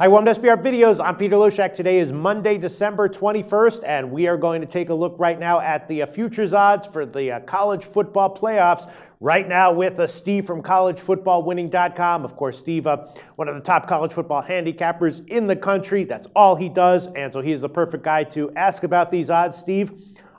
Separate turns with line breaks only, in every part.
Hi, welcome to SBR Videos. I'm Peter Loshak. Today is Monday, December 21st, and we are going to take a look right now at the futures odds for the college football playoffs. Right now with Steve from collegefootballwinning.com. Of course, Steve, one of the top college football handicappers in the country. That's all he does, and so he is the perfect guy to ask about these odds. Steve,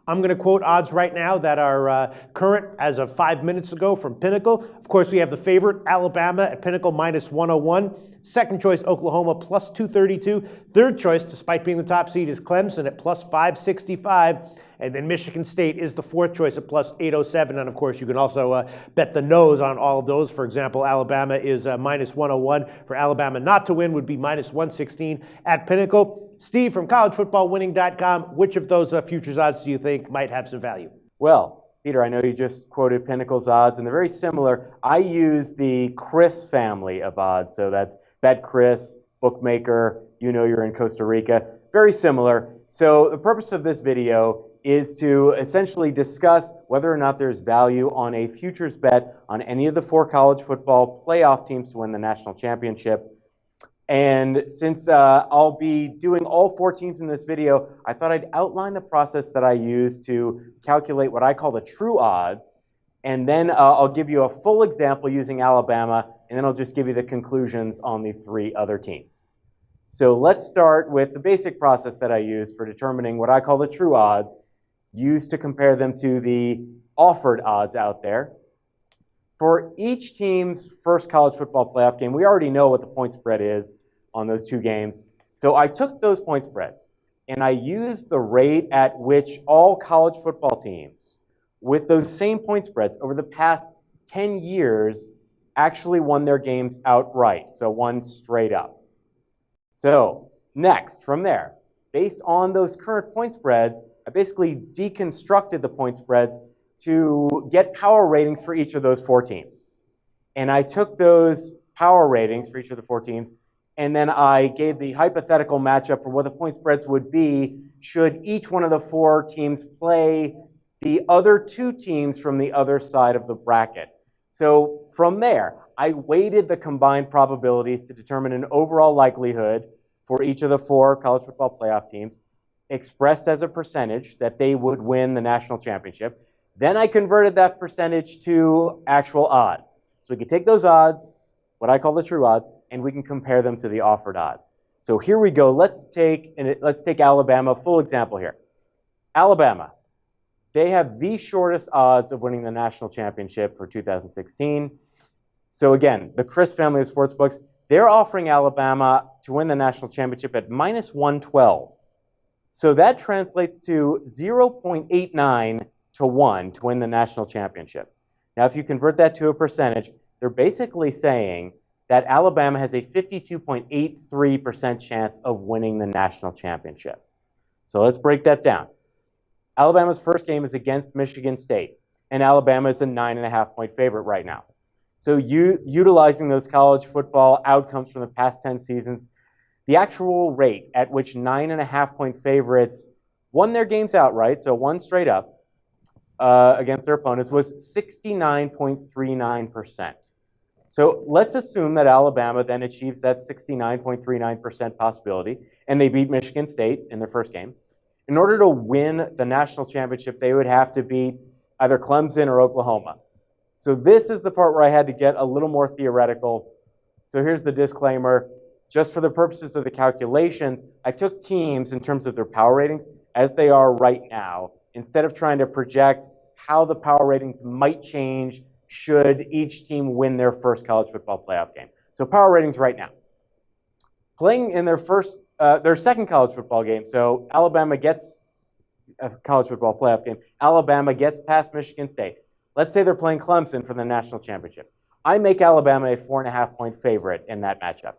I'm going to quote odds right now that are current as of 5 minutes ago from Pinnacle. Of course, we have the favorite, Alabama, at Pinnacle minus 101. Second choice, Oklahoma, plus 232. Third choice, despite being the top seed, is Clemson at plus 565. And then Michigan State is the fourth choice at plus 807. And of course, you can also bet the nose on all of those. For example, Alabama is minus 101. For Alabama not to win would be minus 116 at Pinnacle. Steve from collegefootballwinning.com, which of those futures odds do you think might have some value?
Well, Peter, I know you just quoted Pinnacle's odds, and they're very similar. I use the Chris family of odds, so that's Bet Chris, Bookmaker, you know you're in Costa Rica, very similar. So the purpose of this video is to essentially discuss whether or not there's value on a futures bet on any of the four college football playoff teams to win the national championship. And since I'll be doing all four teams in this video, I thought I'd outline the process that I use to calculate what I call the true odds. And then I'll give you a full example using Alabama, and then I'll just give you the conclusions on the three other teams. So let's start with the basic process that I use for determining what I call the true odds, used to compare them to the offered odds out there. For each team's first college football playoff game, we already know what the point spread is on those two games. So I took those point spreads and I used the rate at which all college football teams with those same point spreads over the past 10 years actually won their games outright, so won straight up. So next, from there, based on those current point spreads, I basically deconstructed the point spreads to get power ratings for each of those four teams. And I took those power ratings for each of the four teams, and then I gave the hypothetical matchup for what the point spreads would be should each one of the four teams play the other two teams from the other side of the bracket. So from there, I weighted the combined probabilities to determine an overall likelihood for each of the four college football playoff teams, expressed as a percentage that they would win the national championship. Then I converted that percentage to actual odds. So we can take those odds, what I call the true odds, and we can compare them to the offered odds. So here we go. Let's take Alabama, full example here. Alabama, they have the shortest odds of winning the national championship for 2016. So again, the Chris family of sportsbooks, they're offering Alabama to win the national championship at minus 112. So that translates to 0.89 to 1 to win the national championship. Now, if you convert that to a percentage, they're basically saying that Alabama has a 52.83% chance of winning the national championship. So let's break that down. Alabama's first game is against Michigan State, and Alabama is a 9.5-point favorite right now. So utilizing those college football outcomes from the past 10 seasons, the actual rate at which 9.5-point favorites won their games outright, so won straight up, against their opponents was 69.39%. So let's assume that Alabama then achieves that 69.39% possibility, and they beat Michigan State in their first game. In order to win the national championship, they would have to beat either Clemson or Oklahoma. So this is the part where I had to get a little more theoretical. So here's the disclaimer. Just for the purposes of the calculations, I took teams in terms of their power ratings as they are right now, instead of trying to project how the power ratings might change should each team win their first college football playoff game. So power ratings right now. Playing in their second college football game, so Alabama gets a college football playoff game. Alabama gets past Michigan State. Let's say they're playing Clemson for the national championship. I make Alabama a 4.5-point favorite in that matchup.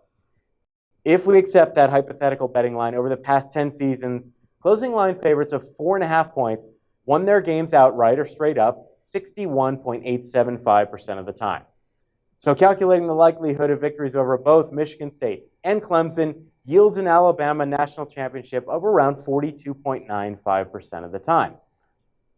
If we accept that hypothetical betting line, over the past 10 seasons, closing line favorites of 4.5 points won their games outright or straight up 61.875% of the time. So calculating the likelihood of victories over both Michigan State and Clemson yields an Alabama national championship of around 42.95% of the time.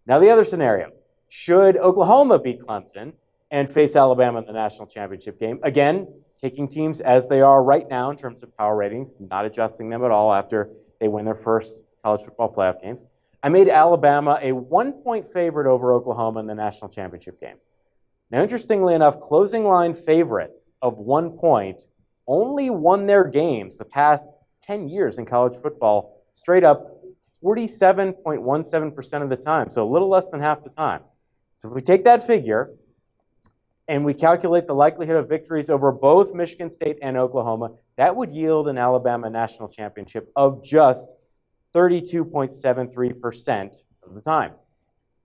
Now the other scenario, should Oklahoma beat Clemson and face Alabama in the national championship game, again, taking teams as they are right now in terms of power ratings, not adjusting them at all after they win their first college football playoff games. I made Alabama a 1-point favorite over Oklahoma in the national championship game. Now, interestingly enough, closing line favorites of 1 point only won their games the past 10 years in college football straight up 47.17% of the time, so a little less than half the time. So if we take that figure and we calculate the likelihood of victories over both Michigan State and Oklahoma, that would yield an Alabama national championship of just 32.73% of the time.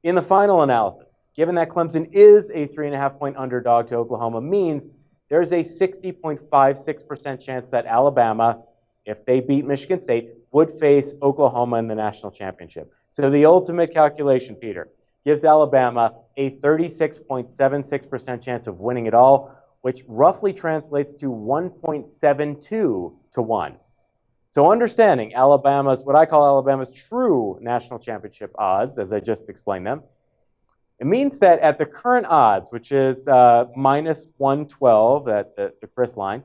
In the final analysis, given that Clemson is a 3.5-point underdog to Oklahoma, means there's a 60.56% chance that Alabama, if they beat Michigan State, would face Oklahoma in the national championship. So the ultimate calculation, Peter, gives Alabama a 36.76% chance of winning it all, which roughly translates to 1.72 to 1. So understanding Alabama's, what I call Alabama's true national championship odds, as I just explained them, it means that at the current odds, which is minus 112 at the Chris line,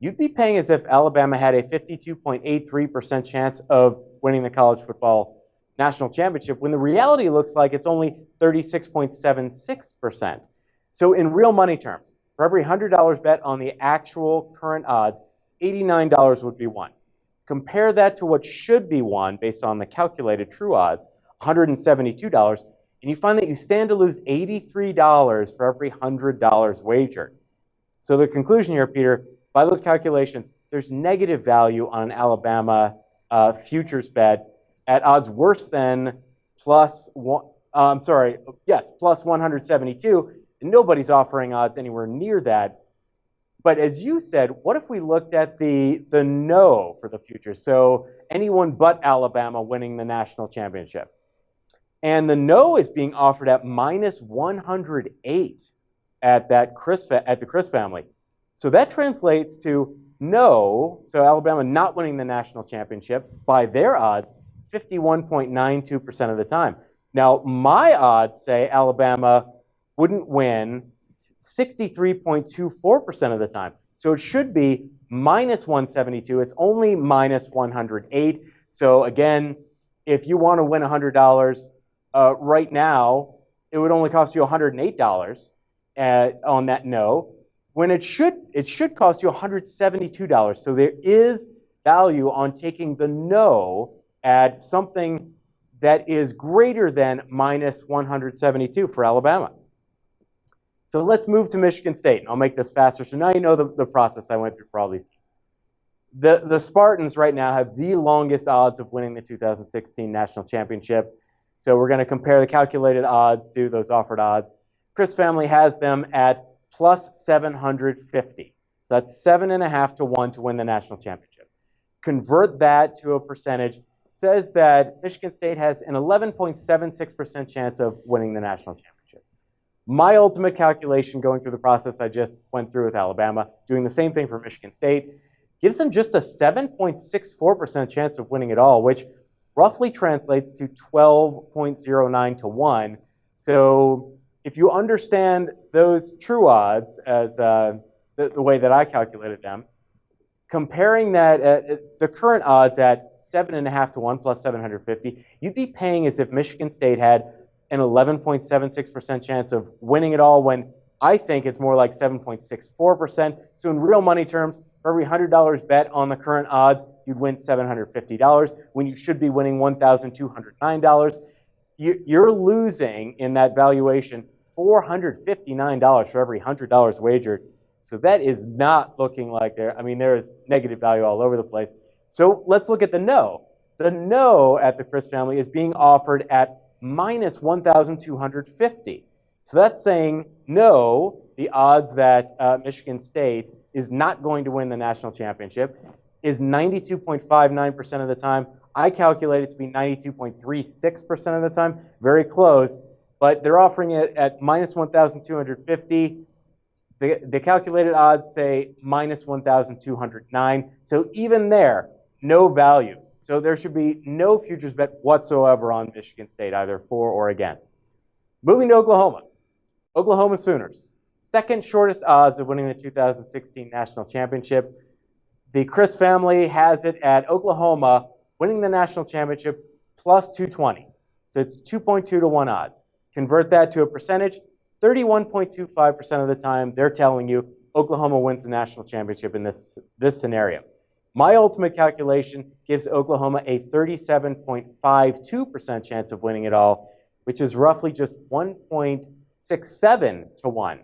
you'd be paying as if Alabama had a 52.83% chance of winning the college football national championship, when the reality looks like it's only 36.76%. So in real money terms, for every $100 bet on the actual current odds, $89 would be won. Compare that to what should be won based on the calculated true odds, $172, and you find that you stand to lose $83 for every $100 wagered. So the conclusion here, Peter, by those calculations, there's negative value on an Alabama futures bet at odds worse than plus 172, and nobody's offering odds anywhere near that. But as you said, what if we looked at the no for the future? So anyone but Alabama winning the national championship. And the no is being offered at minus 108 at the Chris family. So that translates to no, so Alabama not winning the national championship by their odds, 51.92% of the time. Now, my odds say Alabama wouldn't win 63.24% of the time. So it should be minus 172. It's only minus 108. So again, if you want to win $100 right now, it would only cost you $108 on that no, when it should cost you $172. So there is value on taking the no at something that is greater than minus 172 for Alabama. So let's move to Michigan State, and I'll make this faster. So now you know the process I went through for all these teams. The Spartans right now have the longest odds of winning the 2016 national championship. So we're going to compare the calculated odds to those offered odds. Chris family has them at plus 750. So that's 7.5 to 1 to win the national championship. Convert that to a percentage. It says that Michigan State has an 11.76% chance of winning the national championship. My ultimate calculation going through the process I just went through with Alabama, doing the same thing for Michigan State, gives them just a 7.64% chance of winning it all, which roughly translates to 12.09 to 1. So if you understand those true odds as the way that I calculated them, comparing that, the current odds at 7.5 to 1 plus 750, you'd be paying as if Michigan State had an 11.76% chance of winning it all, when I think it's more like 7.64%. So in real money terms, for every $100 bet on the current odds, you'd win $750, when you should be winning $1,209. You're losing in that valuation $459 for every $100 wagered. So that is not looking like there. I mean, there is negative value all over the place. So let's look at the no. The no at the Chris family is being offered at minus 1,250. So that's saying no, the odds that Michigan State is not going to win the national championship is 92.59% of the time. I calculate it to be 92.36% of the time. Very close, but they're offering it at minus 1,250. The calculated odds say minus 1,209. So even there, no value. So there should be no futures bet whatsoever on Michigan State, either for or against. Moving to Oklahoma. Oklahoma Sooners, second shortest odds of winning the 2016 national championship. The Chris family has it at Oklahoma winning the national championship plus 220. So it's 2.2 to 1 odds. Convert that to a percentage, 31.25% of the time they're telling you Oklahoma wins the national championship in this scenario. My ultimate calculation gives Oklahoma a 37.52% chance of winning it all, which is roughly just 1.67 to 1.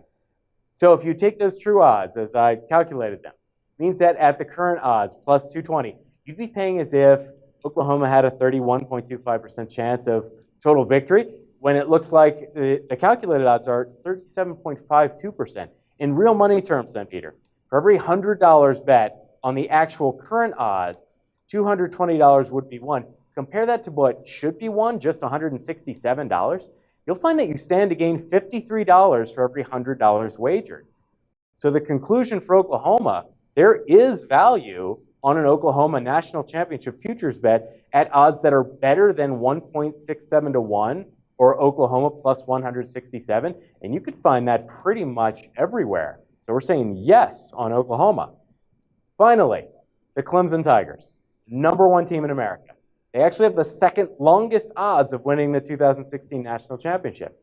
So if you take those true odds, as I calculated them, means that at the current odds, plus 220, you'd be paying as if Oklahoma had a 31.25% chance of total victory, when it looks like the calculated odds are 37.52%. In real money terms then, Peter, for every $100 bet on the actual current odds, $220 would be won. Compare that to what should be won, just $167. You'll find that you stand to gain $53 for every $100 wagered. So the conclusion for Oklahoma, there is value on an Oklahoma national championship futures bet at odds that are better than 1.67 to 1 or Oklahoma plus 167. And you could find that pretty much everywhere. So we're saying yes on Oklahoma. Finally, the Clemson Tigers, #1 team in America. They actually have the second longest odds of winning the 2016 national championship.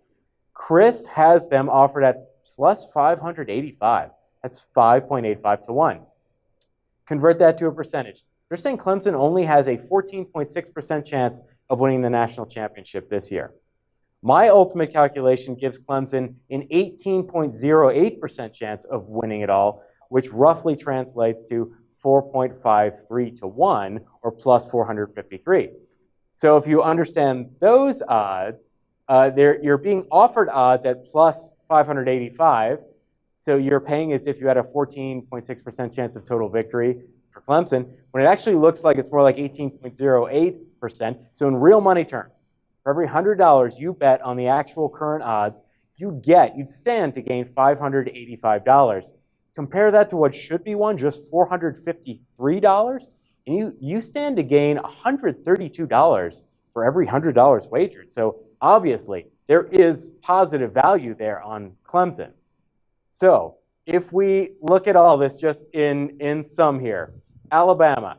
Chris has them offered at plus 585. That's 5.85 to 1. Convert that to a percentage. They're saying Clemson only has a 14.6% chance of winning the national championship this year. My ultimate calculation gives Clemson an 18.08% chance of winning it all, which roughly translates to 4.53 to 1 or plus 453. So if you understand those odds, you're being offered odds at plus 585. So you're paying as if you had a 14.6% chance of total victory for Clemson, when it actually looks like it's more like 18.08%. So in real money terms, for every $100 you bet on the actual current odds, you'd stand to gain $585. Compare that to what should be won, just $453, and you stand to gain $132 for every $100 wagered. So obviously, there is positive value there on Clemson. So if we look at all this just in sum here, Alabama,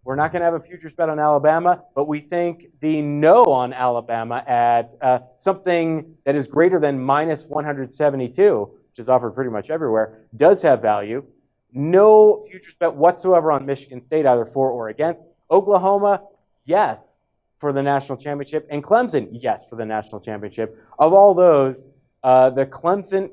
we're not going to have a futures bet on Alabama, but we think the no on Alabama at something that is greater than minus 172, which is offered pretty much everywhere, does have value. No futures bet whatsoever on Michigan State, either for or against. Oklahoma, yes, for the national championship. And Clemson, yes, for the national championship. Of all those, the Clemson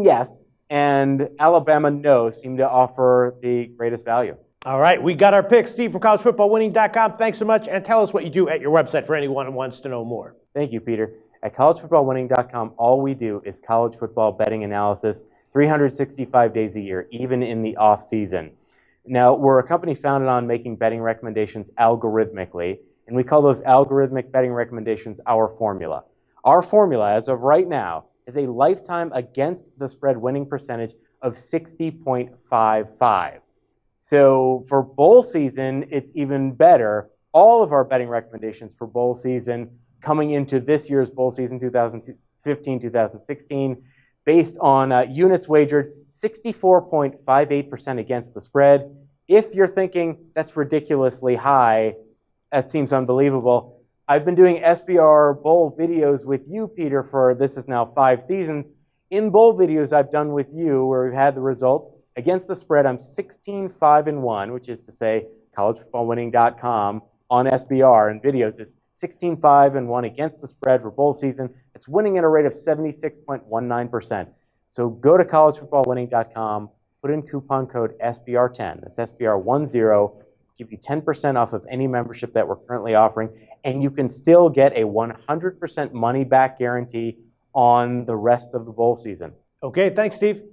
yes, and Alabama no seem to offer the greatest value.
All right, we got our picks. Steve from collegefootballwinning.com. Thanks so much, and tell us what you do at your website for anyone who wants to know more.
Thank you, Peter. At collegefootballwinning.com, all we do is college football betting analysis 365 days a year, even in the off season. Now, we're a company founded on making betting recommendations algorithmically, and we call those algorithmic betting recommendations our formula. Our formula, as of right now, is a lifetime against the spread winning percentage of 60.55. So for bowl season, it's even better. All of our betting recommendations for bowl season coming into this year's bowl season, 2015-2016, based on units wagered, 64.58% against the spread. If you're thinking that's ridiculously high, that seems unbelievable, I've been doing SBR bowl videos with you, Peter, for this is now 5 seasons. In bowl videos I've done with you, where we've had the results, against the spread, I'm 16-5-1, which is to say collegefootballwinning.com on SBR and videos is 16-5-1 against the spread for bowl season. It's winning at a rate of 76.19%. So go to collegefootballwinning.com, put in coupon code SBR10. That's SBR10. Give you 10% off of any membership that we're currently offering, and you can still get a 100% money back guarantee on the rest of the bowl season.
Okay, thanks, Steve.